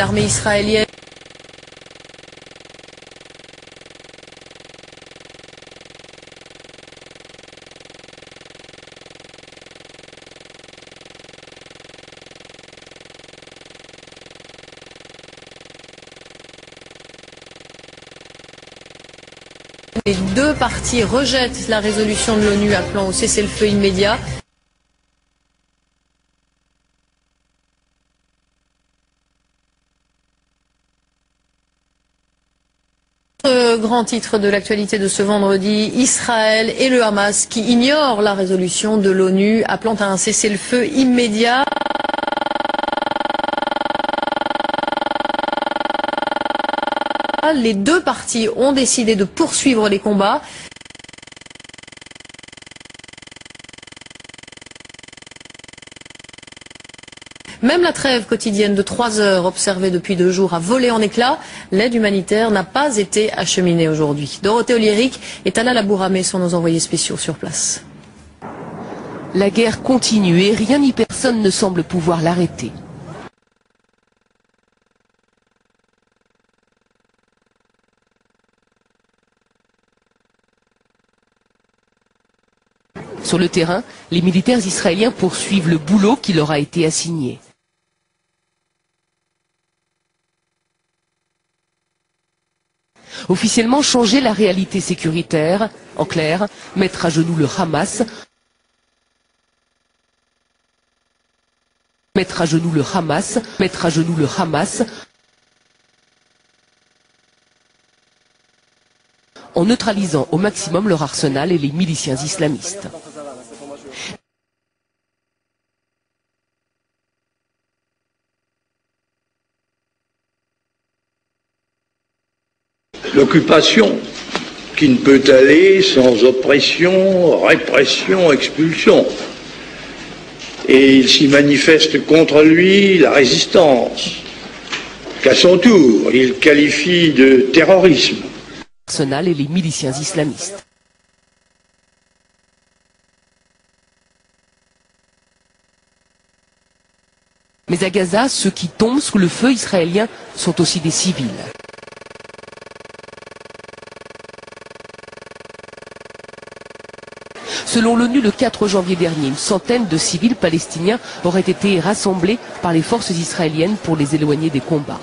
L'armée israélienne les deux parties rejettent la résolution de l'ONU appelant au cessez-le-feu immédiat. Grand titre de l'actualité de ce vendredi, Israël et le Hamas qui ignorent la résolution de l'ONU appelant à un cessez-le-feu immédiat. Les deux parties ont décidé de poursuivre les combats. Même la trêve quotidienne de 3 heures observée depuis 2 jours a volé en éclats. L'aide humanitaire n'a pas été acheminée aujourd'hui. Dorothée Oliéric et Talal Abouramé sont nos envoyés spéciaux sur place. La guerre continue et rien ni personne ne semble pouvoir l'arrêter. Sur le terrain, les militaires israéliens poursuivent le boulot qui leur a été assigné. Officiellement changer la réalité sécuritaire, en clair, mettre à genoux le Hamas, mettre à genoux le Hamas, mettre à genoux le Hamas, en neutralisant au maximum leur arsenal et les miliciens islamistes. L'occupation qui ne peut aller sans oppression, répression, expulsion. Et il s'y manifeste contre lui la résistance, qu'à son tour, il qualifie de terrorisme. Arsenal et les miliciens islamistes. Mais à Gaza, ceux qui tombent sous le feu israélien sont aussi des civils. Selon l'ONU, le 4 janvier dernier, une centaine de civils palestiniens auraient été rassemblés par les forces israéliennes pour les éloigner des combats.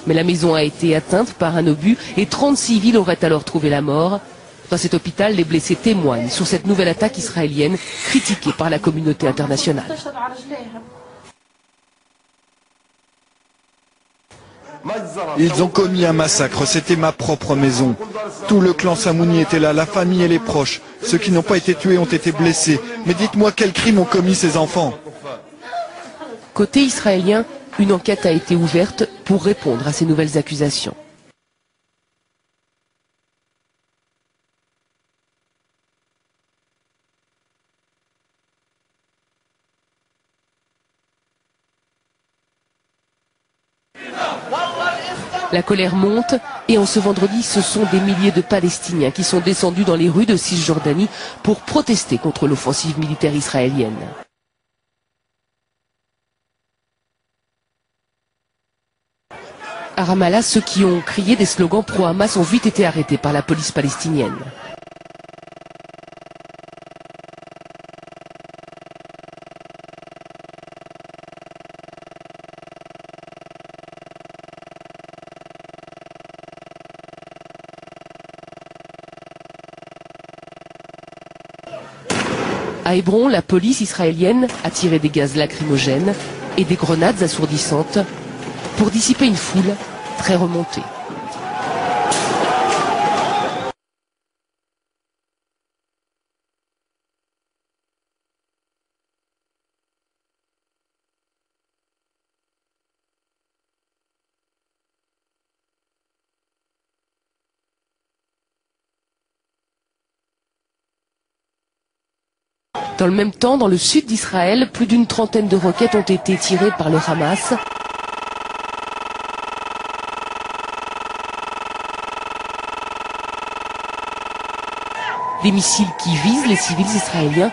Mais la maison a été atteinte par un obus et 30 civils auraient alors trouvé la mort. Dans cet hôpital, les blessés témoignent sur cette nouvelle attaque israélienne critiquée par la communauté internationale. Ils ont commis un massacre, c'était ma propre maison. Tout le clan Samouni était là, la famille et les proches. Ceux qui n'ont pas été tués ont été blessés. Mais dites-moi quels crimes ont commis ces enfants? Côté israélien, une enquête a été ouverte pour répondre à ces nouvelles accusations. La colère monte et en ce vendredi, ce sont des milliers de Palestiniens qui sont descendus dans les rues de Cisjordanie pour protester contre l'offensive militaire israélienne. À Ramallah, ceux qui ont crié des slogans pro-Hamas ont vite été arrêtés par la police palestinienne. À Hébron, la police israélienne a tiré des gaz lacrymogènes et des grenades assourdissantes pour dissiper une foule très remontée. Dans le même temps, dans le sud d'Israël, plus d'une trentaine de roquettes ont été tirées par le Hamas. Des missiles qui visent les civils israéliens.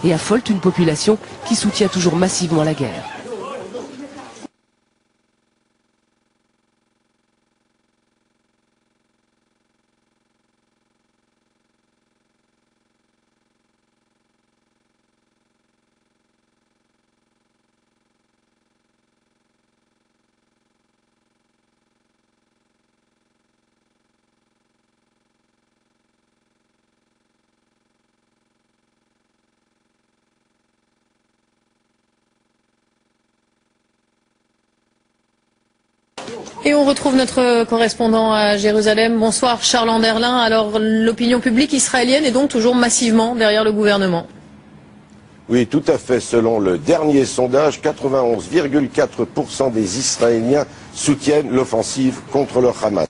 Et affolent une population qui soutient toujours massivement la guerre. Et on retrouve notre correspondant à Jérusalem. Bonsoir Charles Anderlin. Alors l'opinion publique israélienne est donc toujours massivement derrière le gouvernement. Oui, tout à fait. Selon le dernier sondage, 91,4% des Israéliens soutiennent l'offensive contre le Hamas.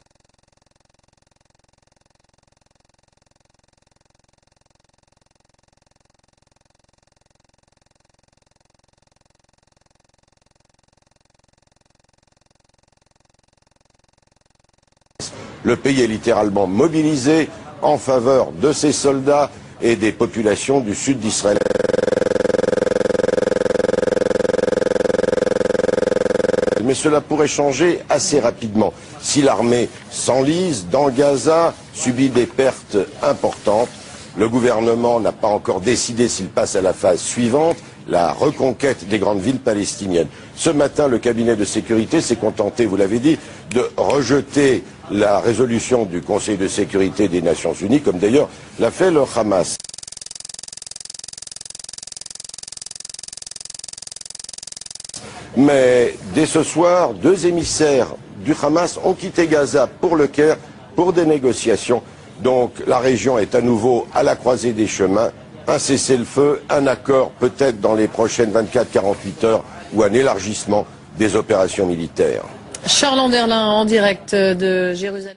Le pays est littéralement mobilisé en faveur de ces soldats et des populations du sud d'Israël. Mais cela pourrait changer assez rapidement. Si l'armée s'enlise dans Gaza, subit des pertes importantes, le gouvernement n'a pas encore décidé s'il passe à la phase suivante, la reconquête des grandes villes palestiniennes. Ce matin, le cabinet de sécurité s'est contenté, vous l'avez dit, de rejeter la résolution du Conseil de sécurité des Nations Unies, comme d'ailleurs l'a fait le Hamas. Mais dès ce soir, deux émissaires du Hamas ont quitté Gaza pour le Caire pour des négociations. Donc la région est à nouveau à la croisée des chemins. Un cessez-le-feu, un accord peut-être dans les prochaines 24-48 heures ou un élargissement des opérations militaires. Charles Anderlin en direct de Jérusalem.